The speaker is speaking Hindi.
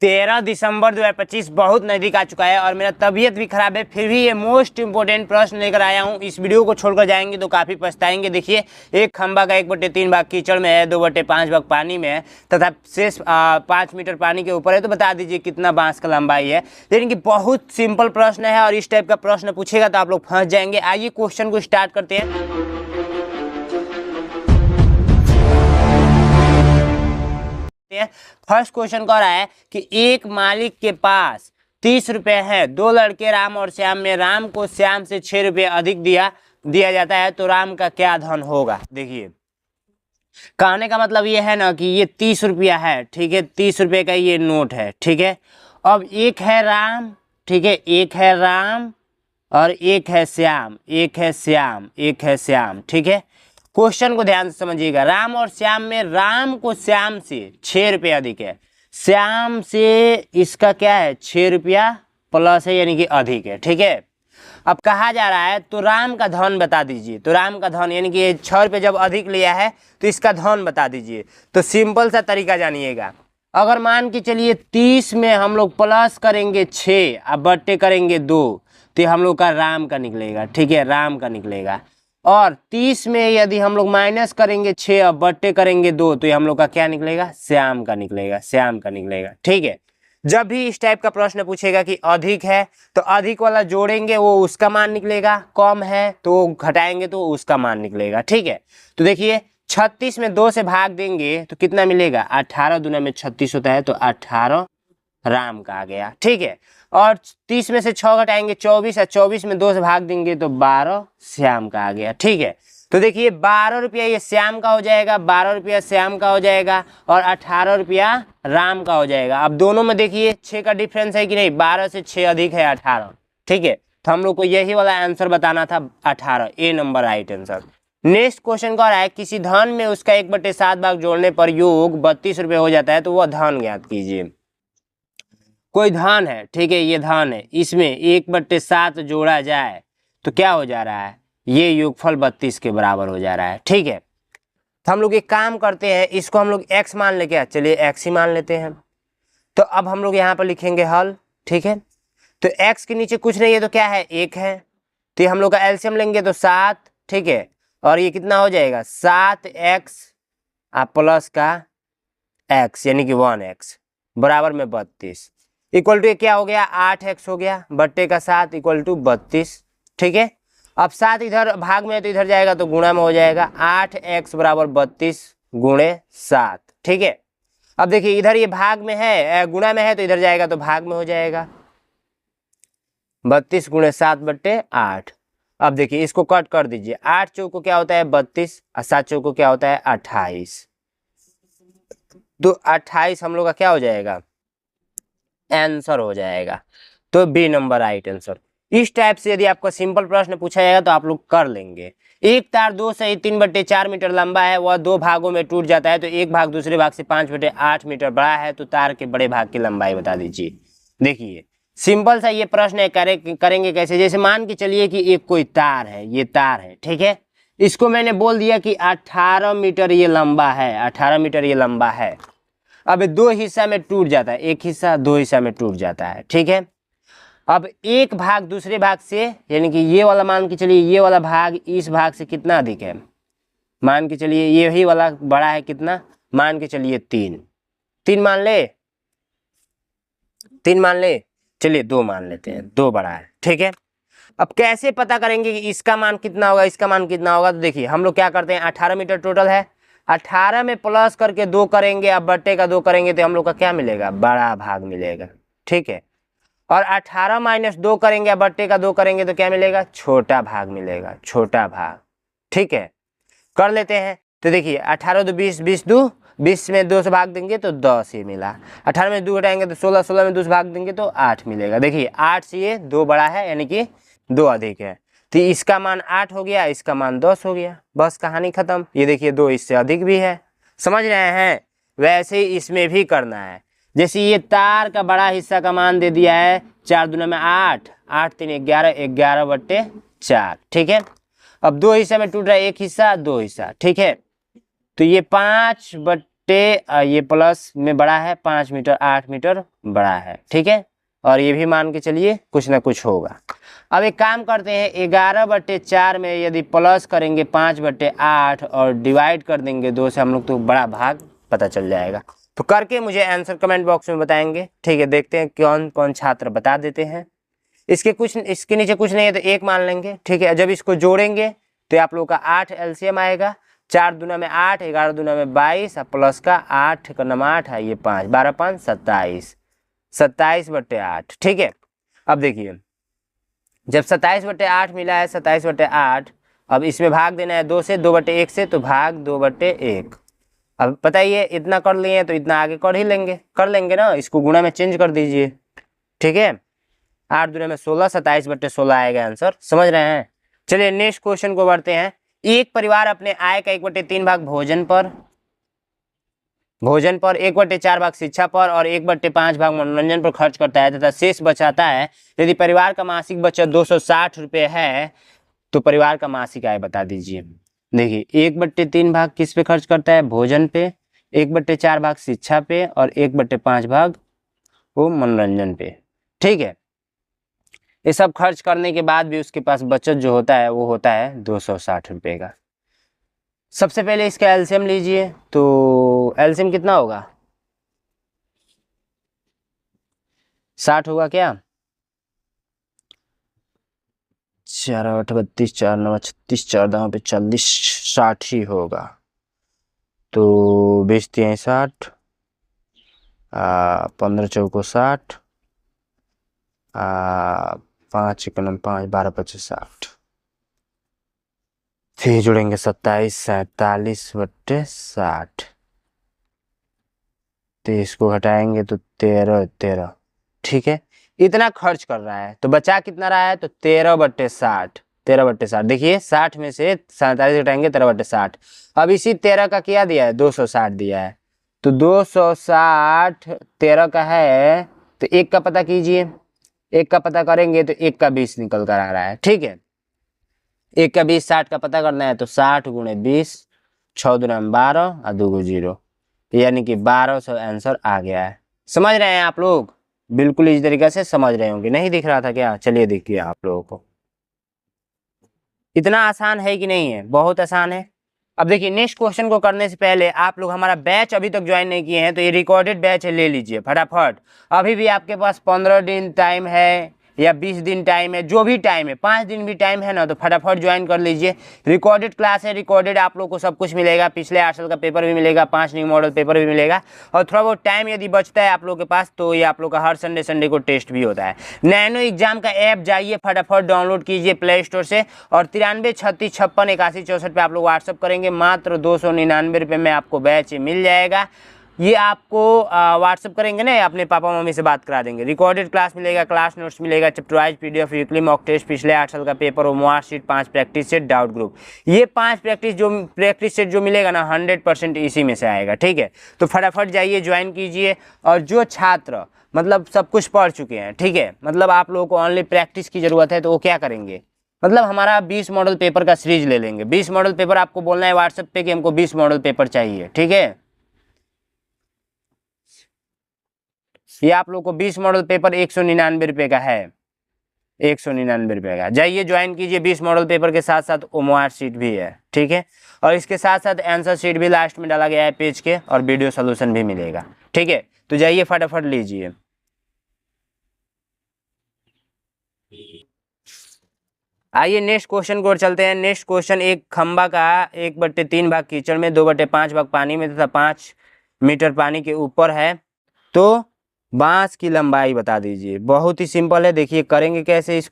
13 दिसंबर 2025 बहुत नज़दीक आ चुका है और मेरा तबीयत भी खराब है, फिर भी ये मोस्ट इंपोर्टेंट प्रश्न लेकर आया हूँ। इस वीडियो को छोड़कर जाएंगे तो काफ़ी पछताएंगे। देखिए, एक खंबा का 1/3 भाग कीचड़ में है, 2/5 भाग पानी में है तथा शेष 5 मीटर पानी के ऊपर है। तो बता दीजिए कितना बांस का लंबाई है। लेकिन कि बहुत सिंपल प्रश्न है और इस टाइप का प्रश्न पूछेगा तो आप लोग फंस जाएंगे। आइए क्वेश्चन को स्टार्ट करते हैं। फर्स्ट क्वेश्चन कह रहा है कि एक मालिक के पास 30 रुपए है, दो लड़के राम और श्याम में राम को श्याम से 6 रुपये अधिक दिया जाता है तो राम का क्या धन होगा। देखिए, कहने का मतलब ये है ना कि ये 30 रुपया है, ठीक है, 30 रुपये का ये नोट है, ठीक है। अब एक है राम, ठीक है, एक है राम और एक है श्याम, एक है श्याम, एक है श्याम, ठीक है। क्वेश्चन को ध्यान से समझिएगा। राम और श्याम में राम को श्याम से 6 रुपये अधिक है, श्याम से इसका क्या है 6 रुपया प्लस है, यानी कि अधिक है, ठीक है। अब कहा जा रहा है तो राम का धन बता दीजिए। तो राम का धन यानी कि 6 रुपये जब अधिक लिया है तो इसका धन बता दीजिए। तो सिंपल सा तरीका जानिएगा। अगर मान के चलिए 30 में हम लोग प्लस करेंगे 6 और बट्टे करेंगे 2 तो हम लोग का राम का निकलेगा, ठीक है, राम का निकलेगा। और 30 में यदि हम लोग माइनस करेंगे 6 और बट्टे करेंगे 2 तो ये हम लोग का क्या निकलेगा, श्याम का निकलेगा, श्याम का निकलेगा, ठीक है। जब भी इस टाइप का प्रश्न पूछेगा कि अधिक है तो अधिक वाला जोड़ेंगे वो उसका मान निकलेगा, कम है तो घटाएंगे तो उसका मान निकलेगा, ठीक है। तो देखिए 36 में 2 से भाग देंगे तो कितना मिलेगा, 18 दूना में 36 होता है तो 18 राम का आ गया, ठीक है। और 30 में से 6 घटाएंगे 24 और 24 में 2 से भाग देंगे तो 12 श्याम का आ गया, ठीक है। तो देखिए 12 रुपया ये श्याम का हो जाएगा, 12 रुपया श्याम का हो जाएगा और 18 रुपया राम का हो जाएगा। अब दोनों में देखिए 6 का डिफरेंस है कि नहीं, 12 से 6 अधिक है 18, ठीक है। तो हम लोग को यही वाला आंसर बताना था 18, A number right answer. Next question कह रहा है किसी धन में उसका 1/7 भाग जोड़ने पर योग 32 रुपये हो जाता है तो वह धन ज्ञात कीजिए। कोई धन है, ठीक है, ये धन है, इसमें 1/7 जोड़ा जाए तो क्या हो जा रहा है, ये योगफल 32 के बराबर हो जा रहा है, ठीक है। तो हम लोग एक काम करते हैं, इसको हम लोग x मान लेके, चलिए x ही मान लेते हैं। तो अब हम लोग यहाँ पर लिखेंगे हल, ठीक है। तो x के नीचे कुछ नहीं है तो क्या है, 1 है, तो हम लोग का एलसीएम लेंगे तो 7, ठीक है। और ये कितना हो जाएगा 7x प्लस का x यानी कि 1x बराबर में 32 इक्वल टू क्या हो गया, 8x हो गया, बट्टे का 7 इक्वल टू 32, ठीक है। अब 7 इधर भाग में है तो इधर जाएगा तो गुणा में हो जाएगा, 8x बराबर 32 गुणे 7, ठीक है। अब देखिए इधर ये भाग में है, गुणा में है तो इधर जाएगा तो भाग में हो जाएगा, 32 गुणे 7/8। अब देखिए इसको कट कर दीजिए, 8 चौको क्या होता है 32 और 7 चौको क्या होता है 28, तो 28 हम लोग का क्या हो जाएगा, आंसर हो जाएगा। तो बी नंबर राइट आंसर। इस टाइप से यदि आपको सिंपल प्रश्न पूछा जाएगा तो आप लोग कर लेंगे। एक तार 2 से 3/4 मीटर लंबा है, वह 2 भागों में टूट जाता है तो एक भाग दूसरे भाग से 5/8 मीटर बड़ा है तो तार के बड़े भाग की लंबाई बता दीजिए। देखिए सिंपल सा ये प्रश्न है, करेंगे कैसे, जैसे मान के चलिए कि एक कोई तार है, ये तार है, ठीक है। इसको मैंने बोल दिया कि 18 मीटर ये लंबा है, 18 मीटर ये लंबा है। अब 2 हिस्सा में टूट जाता है, एक हिस्सा 2 हिस्सा में टूट जाता है, ठीक है। अब एक भाग दूसरे भाग से, यानी कि ये वाला मान के चलिए ये वाला भाग इस भाग से कितना अधिक है, मान के चलिए यही वाला बड़ा है, कितना मान के चलिए 3 मान ले, 3 मान ले, चलिए 2 मान लेते हैं, 2 बड़ा है, ठीक है। अब कैसे पता करेंगे कि इसका मान कितना होगा, इसका मान कितना होगा, तो देखिए हम लोग क्या करते हैं, 18 मीटर टोटल है, 18 में प्लस करके 2 करेंगे, अब बट्टे का 2 करेंगे तो हम लोग का क्या मिलेगा, बड़ा भाग मिलेगा, ठीक है। और 18 माइनस 2 करेंगे, अब बट्टे का 2 करेंगे तो क्या मिलेगा, छोटा भाग मिलेगा, छोटा भाग, ठीक है। कर लेते हैं। तो देखिए 18 2 20, 20 2 20 में 2 से भाग देंगे तो 10 ही मिला, 18 में 2 घटाएंगे तो 16, 16 में 2 से भाग देंगे तो 8 मिलेगा। देखिए 8 से ये 2 बड़ा है यानी कि 2 अधिक है, तो इसका मान 8 हो गया, इसका मान 10 हो गया, बस कहानी खत्म। ये देखिए 2 इससे अधिक भी है, समझ रहे हैं। वैसे ही इसमें भी करना है, जैसे ये तार का बड़ा हिस्सा का मान दे दिया है 4 दूना में 8, 8 3 11, 11/4, ठीक है। अब 2 हिस्सा में टूट रहा है, एक हिस्सा 2 हिस्सा, ठीक है। तो ये 5 ये प्लस में बड़ा है 5 मीटर 8 मीटर बड़ा है, ठीक है। और ये भी मान के चलिए कुछ ना कुछ होगा। अब एक काम करते हैं, 11/4 में यदि प्लस करेंगे 5/8 और डिवाइड कर देंगे 2 से हम लोग तो बड़ा भाग पता चल जाएगा। तो करके मुझे आंसर कमेंट बॉक्स में बताएंगे, ठीक है। देखते हैं कौन कौन छात्र बता देते हैं। इसके नीचे कुछ नहीं है तो 1 मान लेंगे, ठीक है। जब इसको जोड़ेंगे तो आप लोग का 8 एलसीएम आएगा, 4 दूना में 8, 11 दूना में 22 और प्लस का 8 का नम 8 है, ये 5, 12 5 27, 27/8, ठीक है। अब देखिए जब 27/8 मिला है, 27/8, अब इसमें भाग देना है 2 से, 2/1 से, तो भाग 2/1। अब पता ही है इतना कर लिए तो इतना आगे कर ही लेंगे, कर लेंगे ना, इसको गुणा में चेंज कर दीजिए, ठीक है। 8 दूना में 16, 27/16 आएगा आंसर, समझ रहे हैं। चलिए नेक्स्ट क्वेश्चन को बढ़ते हैं। एक परिवार अपने आय का 1/3 भाग भोजन पर, 1/4 भाग शिक्षा पर और 1/5 भाग मनोरंजन पर खर्च करता है तथा शेष बचाता है। यदि परिवार का मासिक बचत 260 रुपये है तो परिवार का मासिक आय बता दीजिए। देखिए 1/3 भाग किस पे खर्च करता है, भोजन पे, 1/4 भाग शिक्षा पे और 1/5 भाग वो मनोरंजन पे, ठीक है। ये सब खर्च करने के बाद भी उसके पास बचत जो होता है वो होता है 260 रुपये का। सबसे पहले इसका एलसीएम लीजिए, तो एलसीएम कितना होगा, 60 होगा क्या, 4 8 32, 4 9 36, 4 10 40, 60 ही होगा। तो 20 3 60, 15 चौको 60, 5 1 5, 12 25 60, फिर जुड़ेंगे 27 47/60, तो इसको हटाएंगे तो 13 13, ठीक है। इतना खर्च कर रहा है तो बचा कितना रहा है, तो 13/60, 13/60। देखिए 60 में से 47 घटाएंगे 13/60। अब इसी 13 का क्या दिया है, 260 दिया है, तो 260 13 का है, तो 1 का पता कीजिए, 1 का पता करेंगे तो 1 का 20 निकल कर आ रहा है, ठीक है। 1 का 20 60 का पता करना है तो 60 × 20, 6 दूना में 12 और 2 को 0, यानी कि 1200 आंसर आ गया है। समझ रहे हैं आप लोग, बिल्कुल इस तरीके से समझ रहे होंगे, नहीं दिख रहा था क्या, चलिए देखिए आप लोगों को इतना आसान है कि नहीं है, बहुत आसान है। अब देखिए नेक्स्ट क्वेश्चन को करने से पहले आप लोग हमारा बैच अभी तक ज्वाइन नहीं किए हैं तो ये रिकॉर्डेड बैच है, ले लीजिए फटाफट। अभी भी आपके पास 15 दिन टाइम है या 20 दिन टाइम है, जो भी टाइम है, 5 दिन भी टाइम है ना, तो फटाफट ज्वाइन कर लीजिए। रिकॉर्डेड क्लास है, रिकॉर्डेड आप लोग को सब कुछ मिलेगा, पिछले 8 साल का पेपर भी मिलेगा, 5 न्यू मॉडल पेपर भी मिलेगा। और थोड़ा बहुत टाइम यदि बचता है आप लोग के पास तो ये आप लोग का हर संडे को टेस्ट भी होता है। नैनो एग्जाम का ऐप जाइए फटाफट डाउनलोड कीजिए प्ले स्टोर से, और 93 36 56 81 64 पे आप लोग व्हाट्सअप करेंगे, मात्र 299 रुपये में आपको बैच मिल जाएगा। ये आपको व्हाट्सअप करेंगे ना, अपने पापा मम्मी से बात करा देंगे। रिकॉर्डेड क्लास मिलेगा, क्लास नोट्स मिलेगा, chapter wise PDF, weekly mock test, पिछले 8 साल का पेपर और marksheet, 5 practice set, doubt group. ये 5 प्रैक्टिस सेट जो मिलेगा ना 100% इसी में से आएगा, ठीक है। तो फटाफट जाइए ज्वाइन कीजिए। और जो छात्र मतलब सब कुछ पढ़ चुके हैं, ठीक है, मतलब आप लोगों को ओनली प्रैक्टिस की जरूरत है, तो वो क्या करेंगे, मतलब हमारा 20 मॉडल पेपर का सीरीज ले लेंगे। 20 मॉडल पेपर आपको बोलना है व्हाट्सएप पे कि हमको 20 मॉडल पेपर चाहिए, ठीक है। ये आप लोग को 20 मॉडल पेपर 199 रुपये का है, 199 रुपये का। जाइए ज्वाइन कीजिए। 20 मॉडल पेपर के साथ साथ ओमआर शीट भी है, ठीक है। और इसके साथ साथ आंसर शीट भी लास्ट में डाला गया है पेज के, और वीडियो सोल्यूशन भी मिलेगा, ठीक है। तो जाइए फटाफट लीजिए। आइए नेक्स्ट क्वेश्चन को और चलते हैं। नेक्स्ट क्वेश्चन, एक खंबा का 1/3 भाग कीचड़ में, 2/5 भाग पानी में तथा 5 मीटर पानी के ऊपर है, तो बांस की लंबाई बता दीजिए। बहुत ही सिंपल है, देखिए करेंगे कैसे इसको।